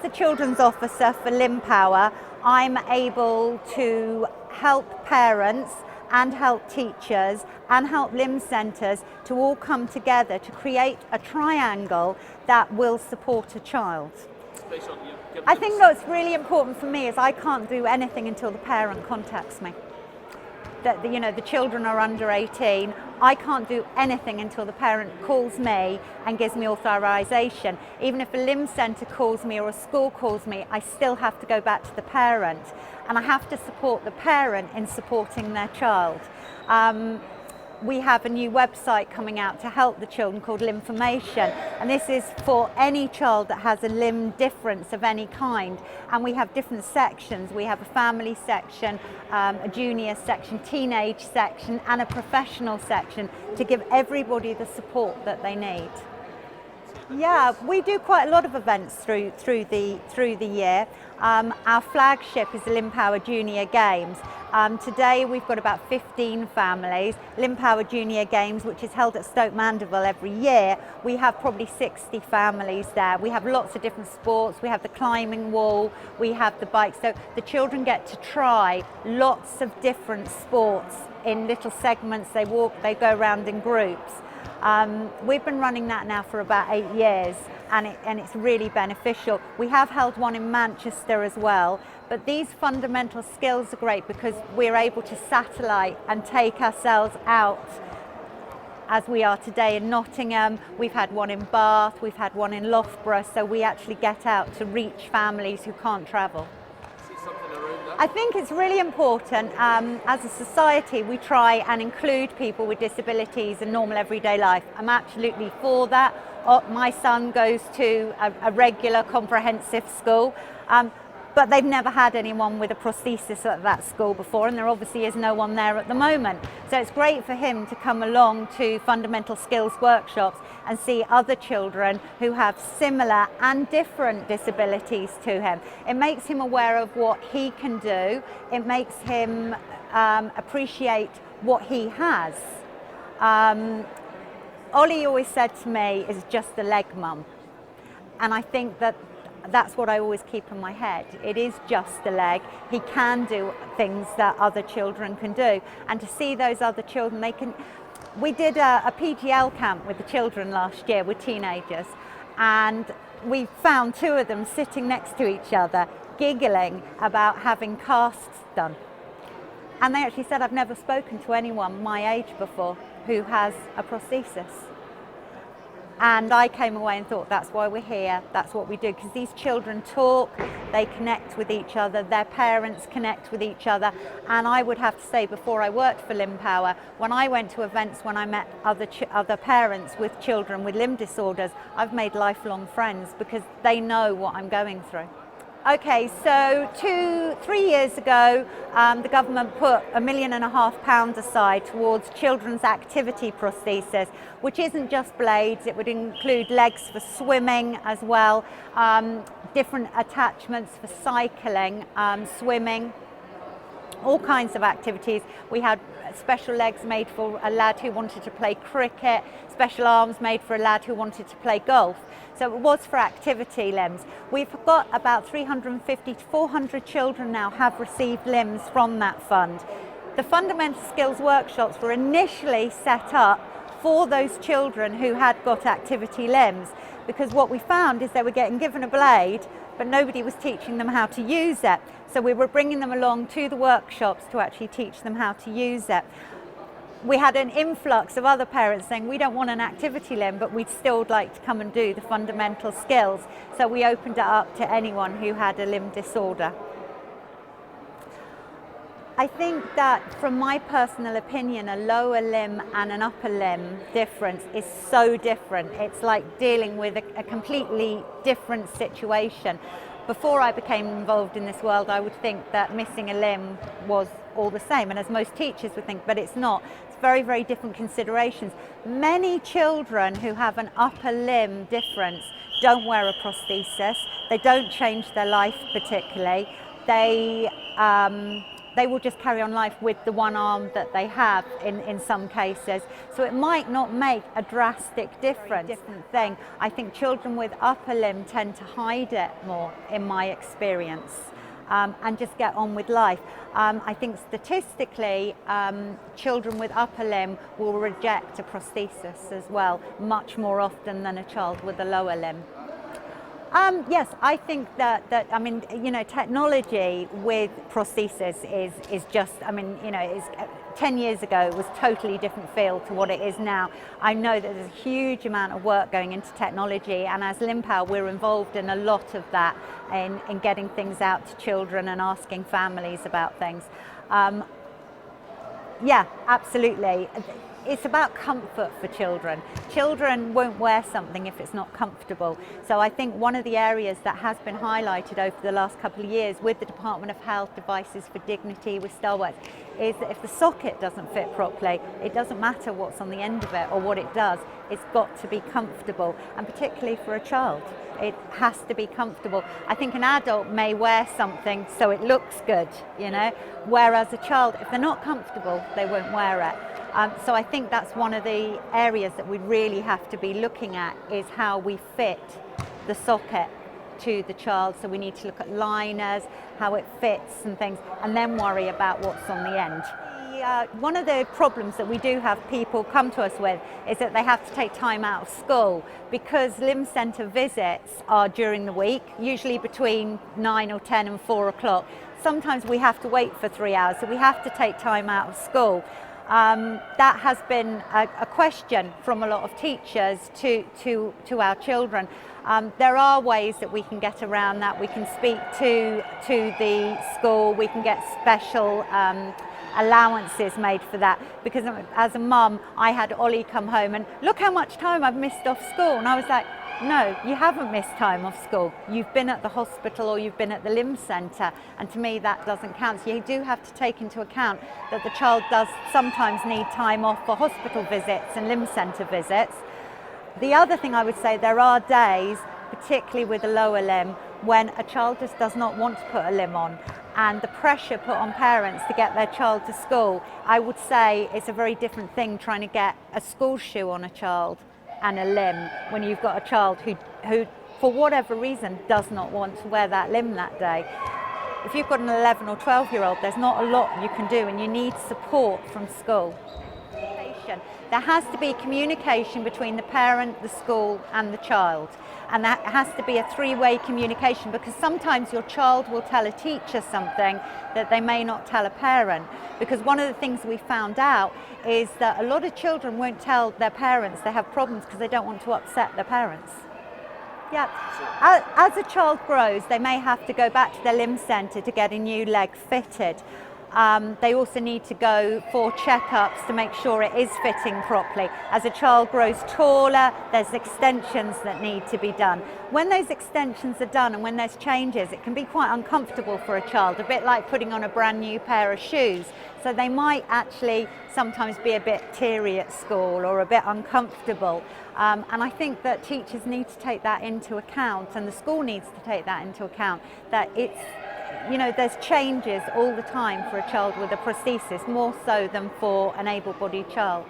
the children's officer for LimbPower, I'm able to help parents and help teachers and help limb centres to all come together to create a triangle that will support a child. I think what's really important for me is I can't do anything until the parent contacts me. That the children are under 18. I can't do anything until the parent calls me and gives me authorization. Even if a limb centre calls me or a school calls me, I still have to go back to the parent, and I have to support the parent in supporting their child. We have a new website coming out to help the children called LimbFormation, and this is for any child that has a limb difference of any kind. And we have different sections. We have a family section, a junior section, teenage section, and a professional section to give everybody the support that they need. Yeah, we do quite a lot of events through the year. Our flagship is the LimbPower Junior Games. Today we've got about 15 families. LimbPower Junior Games, which is held at Stoke Mandeville every year, we have probably 60 families there. We have lots of different sports. We have the climbing wall, we have the bike. So the children get to try lots of different sports in little segments. They walk, they go around in groups. We've been running that now for about 8 years, and it's really beneficial. We have held one in Manchester as well, but these fundamental skills are great because we're able to satellite and take ourselves out, as we are today in Nottingham. We've had one in Bath, we've had one in Loughborough, so we actually get out to reach families who can't travel. I think it's really important, as a society, we try and include people with disabilities in normal everyday life. I'm absolutely for that. My son goes to a regular comprehensive school, but they've never had anyone with a prosthesis at that school before, and there obviously is no one there at the moment. So it's great for him to come along to fundamental skills workshops and see other children who have similar and different disabilities to him. It makes him aware of what he can do. It makes him appreciate what he has. Ollie always said to me, "It's just a leg, Mum." And I think that's what I always keep in my head. It is just a leg. He can do things that other children can do. And to see those other children, we did a PGL camp with the children last year with teenagers, and we found 2 of them sitting next to each other, giggling about having casts done. And they actually said, "I've never spoken to anyone my age before who has a prosthesis." And I came away and thought, that's why we're here, that's what we do, because these children talk, they connect with each other, their parents connect with each other. And I would have to say, before I worked for LimbPower, when I went to events, when I met other parents with children with limb disorders, I've made lifelong friends because they know what I'm going through. Okay, so 3 years ago, the government put £1.5 million aside towards children's activity prosthesis, which isn't just blades. It would include legs for swimming as well, different attachments for cycling, swimming, all kinds of activities. We had special legs made for a lad who wanted to play cricket, special arms made for a lad who wanted to play golf. So it was for activity limbs. We've got about 350 to 400 children now have received limbs from that fund. The fundamental skills workshops were initially set up for those children who had got activity limbs, because what we found is they were getting given a blade, but nobody was teaching them how to use it. So we were bringing them along to the workshops to actually teach them how to use it. We had an influx of other parents saying, "We don't want an activity limb, but we'd still like to come and do the fundamental skills." So we opened it up to anyone who had a limb disorder. I think that, from my personal opinion, a lower limb and an upper limb difference is so different. It's like dealing with a completely different situation. Before I became involved in this world, I would think that missing a limb was all the same, and as most teachers would think, but it's not. It's very, very different considerations. Many children who have an upper limb difference don't wear a prosthesis. They don't change their life particularly. They they will just carry on life with the one arm that they have in some cases. So it might not make a drastic different thing. I think children with upper limb tend to hide it more, in my experience, and just get on with life. I think statistically, children with upper limb will reject a prosthesis as well, much more often than a child with a lower limb. Yes, I think that I mean, you know, technology with prosthesis is just, I mean, you know, is 10 years ago it was totally different field to what it is now. I know that there's a huge amount of work going into technology, and as LimbPower we're involved in a lot of that in getting things out to children and asking families about things. Yeah, absolutely. It's about comfort for children. Children won't wear something if it's not comfortable. So I think one of the areas that has been highlighted over the last couple of years with the Department of Health Devices for Dignity with Bauert is that if the socket doesn't fit properly, it doesn't matter what's on the end of it or what it does, it's got to be comfortable, and particularly for a child. It has to be comfortable. I think an adult may wear something so it looks good, you know, whereas a child, if they're not comfortable, they won't wear it. So I think that's one of the areas that we really have to be looking at, is how we fit the socket to the child. So we need to look at liners, how it fits and things, and then worry about what's on the end. One of the problems that we do have people come to us with is that they have to take time out of school, because limb centre visits are during the week, usually between 9 or 10 and 4 o'clock. Sometimes we have to wait for 3 hours, so we have to take time out of school. That has been a question from a lot of teachers to our children. There are ways that we can get around that. We can speak to the school, we can get special allowances made for that, because as a mum I had Ollie come home and look how much time I've missed off school, and I was like, no, you haven't missed time off school. You've been at the hospital or you've been at the limb centre, and to me that doesn't count. So you do have to take into account that the child does sometimes need time off for hospital visits and limb centre visits. The other thing I would say, there are days, particularly with a lower limb, when a child just does not want to put a limb on, and the pressure put on parents to get their child to school, I would say it's a very different thing trying to get a school shoe on a child and a limb when you've got a child who for whatever reason does not want to wear that limb that day. If you've got an 11 or 12-year-old, there's not a lot you can do, and you need support from school. There has to be communication between the parent, the school and the child, and that has to be a three-way communication, because sometimes your child will tell a teacher something that they may not tell a parent, because one of the things we found out is that a lot of children won't tell their parents they have problems because they don't want to upset their parents. Yeah, as a child grows, they may have to go back to their limb centre to get a new leg fitted. They also need to go for checkups to make sure it is fitting properly. As a child grows taller, there's extensions that need to be done. When those extensions are done and when there's changes, it can be quite uncomfortable for a child, a bit like putting on a brand new pair of shoes. So they might actually sometimes be a bit teary at school or a bit uncomfortable. And I think that teachers need to take that into account, and the school needs to take that into account, that it's, you know, there's changes all the time for a child with a prosthesis, more so than for an able-bodied child.